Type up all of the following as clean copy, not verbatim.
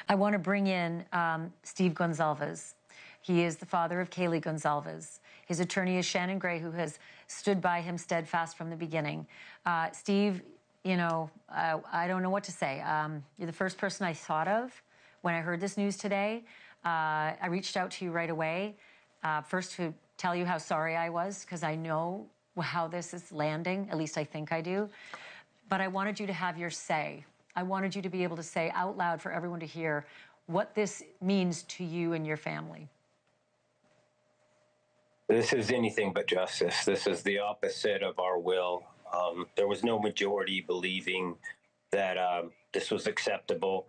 I want to bring in Steve Gonzalez. He is the father of Kaylee Goncalves. His attorney is Shannon Gray, who has stood by him steadfast from the beginning. Steve, you know, I don't know what to say. You're the first person I thought of when I heard this news today. I reached out to you right away, first to tell you how sorry I was, because I know how this is landing, at least I think I do. But I wanted you to have your say. I wanted you to be able to say out loud for everyone to hear what this means to you and your family. This is anything but justice. This is the opposite of our will. There was no majority believing that this was acceptable.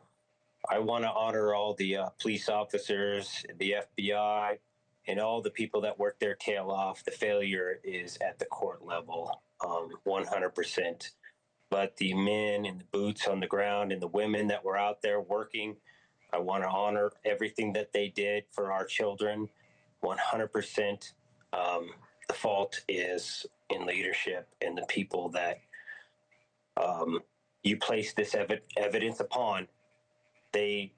I want to honor all the police officers, the FBI, and all the people that worked their tail off. The failure is at the court level, 100%. But the men in the boots on the ground and the women that were out there working, I want to honor everything that they did for our children, 100%. The fault is in leadership and the people that you place this evidence upon. They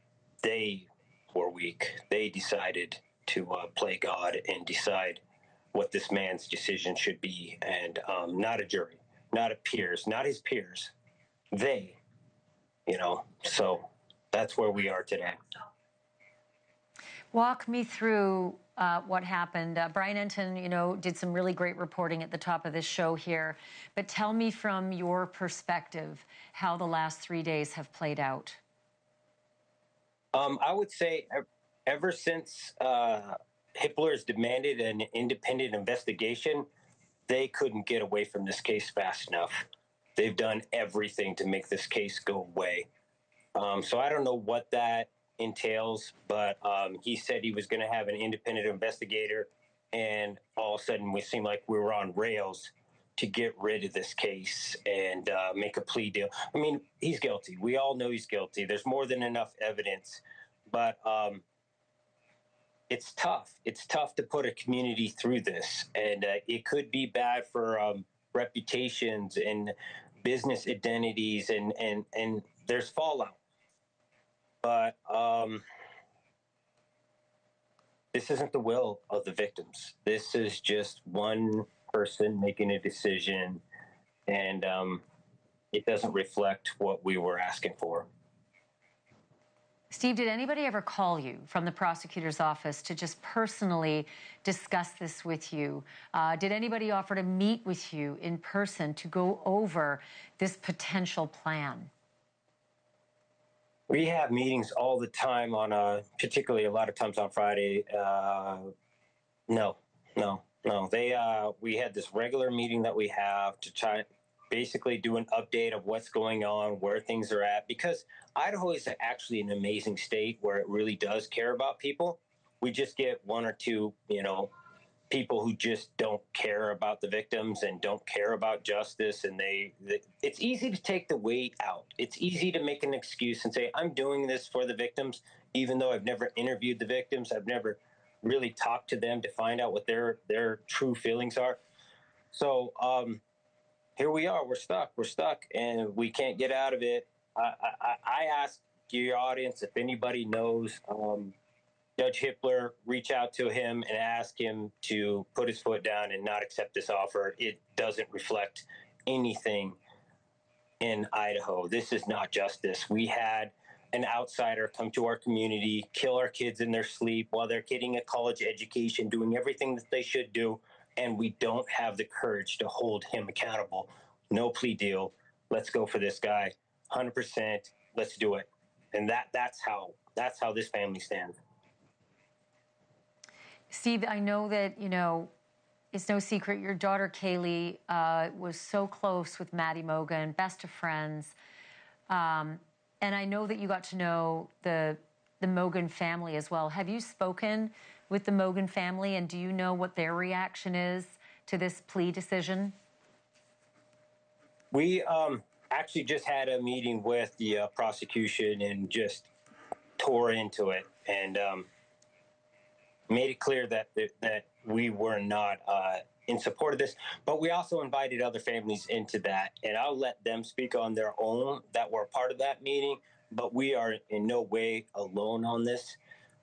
were weak. They decided to play God and decide what this man's decision should be, and not a jury, not a peers, not his peers. They, so that's where we are today. Walk me through what happened. Brian Enton, did some really great reporting at the top of this show here. But tell me from your perspective how the last 3 days have played out. I would say ever since Hippler's demanded an independent investigation, they couldn't get away from this case fast enough. They've done everything to make this case go away. So I don't know what that entails, but he said he was going to have an independent investigator, and all of a sudden we seemed like we were on rails to get rid of this case and make a plea deal. I mean, he's guilty. We all know he's guilty. There's more than enough evidence, but it's tough. It's tough to put a community through this, and it could be bad for reputations and business identities, and there's fallout. But this isn't the will of the victims. This is just one person making a decision, and it doesn't reflect what we were asking for. Steve, did anybody ever call you from the prosecutor's office to just personally discuss this with you? Did anybody offer to meet with you in person to go over this potential plan? We have meetings all the time on, particularly a lot of times on Friday. No. We had this regular meeting that we have to try basically do an update of what's going on, where things are at, because Idaho is actually an amazing state where it really does care about people. We just get one or two, people who just don't care about the victims and don't care about justice, and it's easy to take the weight out. It's easy to make an excuse and say, I'm doing this for the victims, even though I've never interviewed the victims. I've never really talked to them to find out what their true feelings are. So here we are. We're stuck, and we can't get out of it. I ask your audience if anybody knows Judge Hippler, reach out to him and ask him to put his foot down and not accept this offer. It doesn't reflect anything in Idaho. This is not justice. We had an outsider come to our community, kill our kids in their sleep while they're getting a college education, doing everything that they should do, and we don't have the courage to hold him accountable. No plea deal. Let's go for this guy. 100%. Let's do it. And that's how this family stands. Steve, I know that, it's no secret your daughter Kaylee was so close with Maddie Mogen, best of friends. And I know that you got to know the Mogen family as well. Have you spoken with the Mogen family, and do you know what their reaction is to this plea decision? We actually just had a meeting with the prosecution and just tore into it and made it clear that we were not in support of this, but we also invited other families into that, and I'll let them speak on their own that were part of that meeting. but we are in no way alone on this.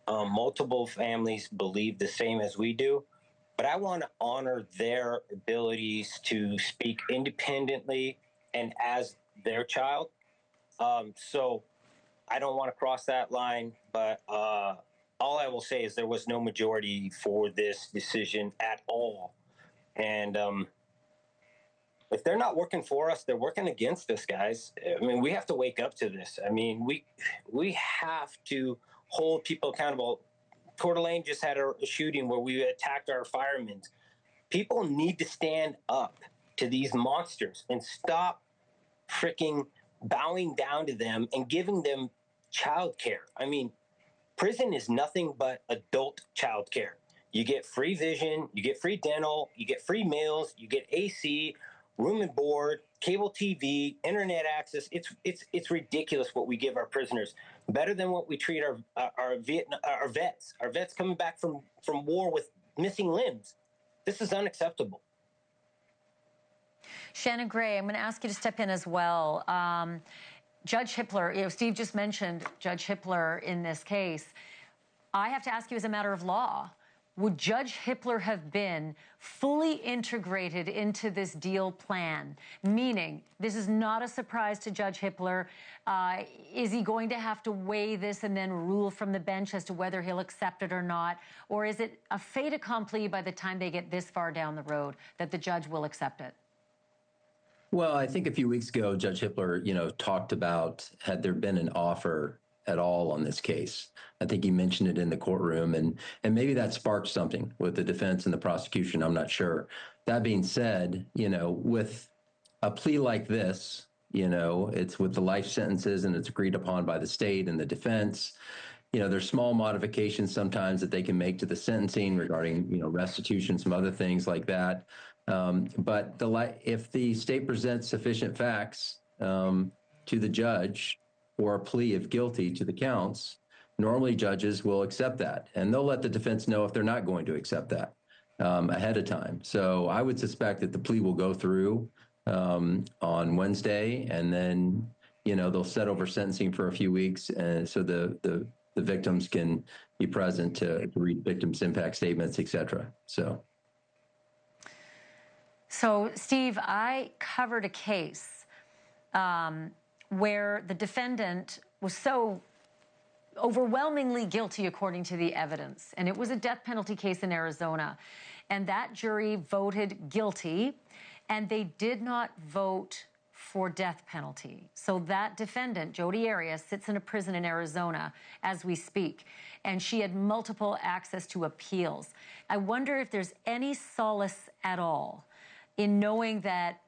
Multiple families believe the same as we do, but I want to honor their abilities to speak independently and as their child. So I don't want to cross that line, but all I will say is there was no majority for this decision at all. And if they're not working for us, they're working against us, guys. I mean, we have to wake up to this. I mean, we have to hold people accountable. Coeur d'Alene just had a shooting where we attacked our firemen. People need to stand up to these monsters and stop freaking bowing down to them and giving them childcare. I mean, prison is nothing but adult childcare. You get free vision, you get free dental, you get free meals, you get AC, room and board, cable TV, internet access. It's ridiculous what we give our prisoners. Better than what we treat our vets. Our vets coming back from war with missing limbs. This is unacceptable. Shannon Gray, I'm going to ask you to step in as well. Judge Hippler, Steve just mentioned Judge Hippler in this case. I have to ask you as a matter of law, would Judge Hippler have been fully integrated into this deal plan? Meaning, this is not a surprise to Judge Hippler. Is he going to have to weigh this and then rule from the bench as to whether he'll accept it or not? Or is it a fait accompli by the time they get this far down the road that the judge will accept it? Well, I think a few weeks ago, Judge Hippler, talked about had there been an offer at all on this case. I think he mentioned it in the courtroom, and maybe that sparked something with the defense and the prosecution. I'm not sure. That being said, with a plea like this, it's with the life sentences and it's agreed upon by the state and the defense. There's small modifications sometimes that they can make to the sentencing regarding, restitution, some other things like that. But if the state presents sufficient facts to the judge or a plea of guilty to the counts, normally judges will accept that, and they'll let the defense know if they're not going to accept that ahead of time. So I would suspect that the plea will go through on Wednesday, and then they'll set over sentencing for a few weeks, and so the victims can be present to read victims' impact statements, etc. So, Steve, I covered a case where the defendant was so overwhelmingly guilty according to the evidence, and it was a death penalty case in Arizona. And that jury voted guilty, and they did not vote for death penalty. So that defendant, Jodi Arias, sits in a prison in Arizona as we speak, and she had multiple access to appeals. I wonder if there's any solace at all in knowing that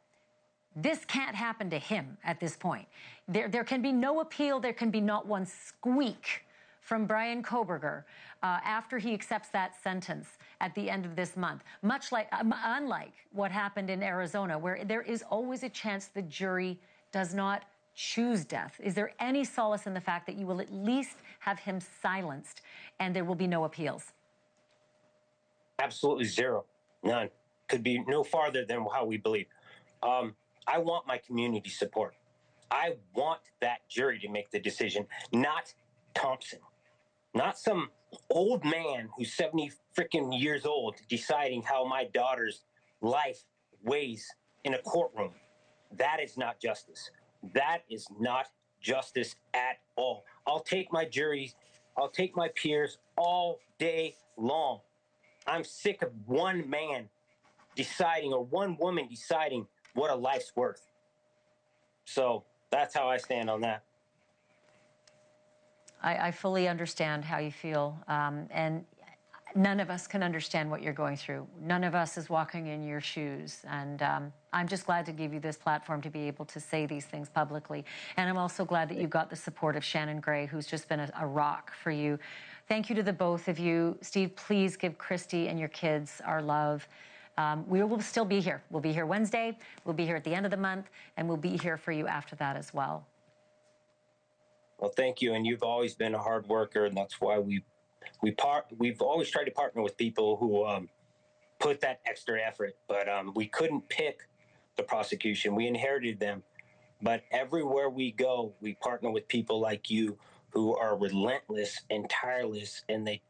this can't happen to him at this point. There can be no appeal. There can be not one squeak from Bryan Kohberger after he accepts that sentence at the end of this month, unlike what happened in Arizona, where there is always a chance the jury does not choose death. Is there any solace in the fact that you will at least have him silenced and there will be no appeals? Absolutely zero. None. Could be no farther than how we believe. I want my community support. I want that jury to make the decision, not Thompson, not some old man who's 70 freaking years old deciding how my daughter's life weighs in a courtroom. That is not justice. That is not justice at all. I'll take my juries, I'll take my peers all day long. I'm sick of one man deciding or one woman deciding what a life's worth. So that's how I stand on that. I fully understand how you feel, and none of us can understand what you're going through. None of us is walking in your shoes, and I'm just glad to give you this platform to be able to say these things publicly. And I'm also glad that you got the support of Shannon Gray, who's just been a rock for you. Thank you to the both of you. Steve, please give Christy and your kids our love. We will still be here. We'll be here Wednesday, we'll be here at the end of the month, and we'll be here for you after that as well. Well, thank you, and you've always been a hard worker, and that's why we've always tried to partner with people who put that extra effort. But we couldn't pick the prosecution; we inherited them. But everywhere we go, we partner with people like you who are relentless and tireless, and they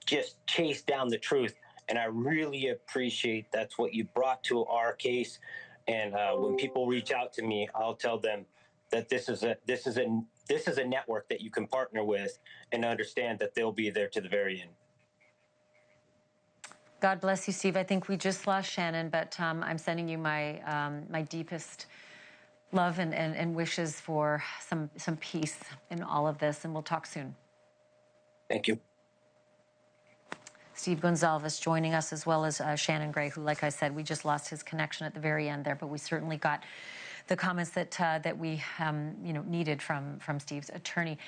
just chase down the truth. And I really appreciate that's what you brought to our case. And when people reach out to me, I'll tell them that this is a network that you can partner with, and understand that they'll be there to the very end. God bless you, Steve. I think we just lost Shannon, but I'm sending you my my deepest love and wishes for some peace in all of this, and we'll talk soon. Thank you. Steve Gonzalez joining us, as well as Shannon Gray, who, like I said, we just lost his connection at the very end there, but we certainly got the comments that that we needed from Steve's attorney.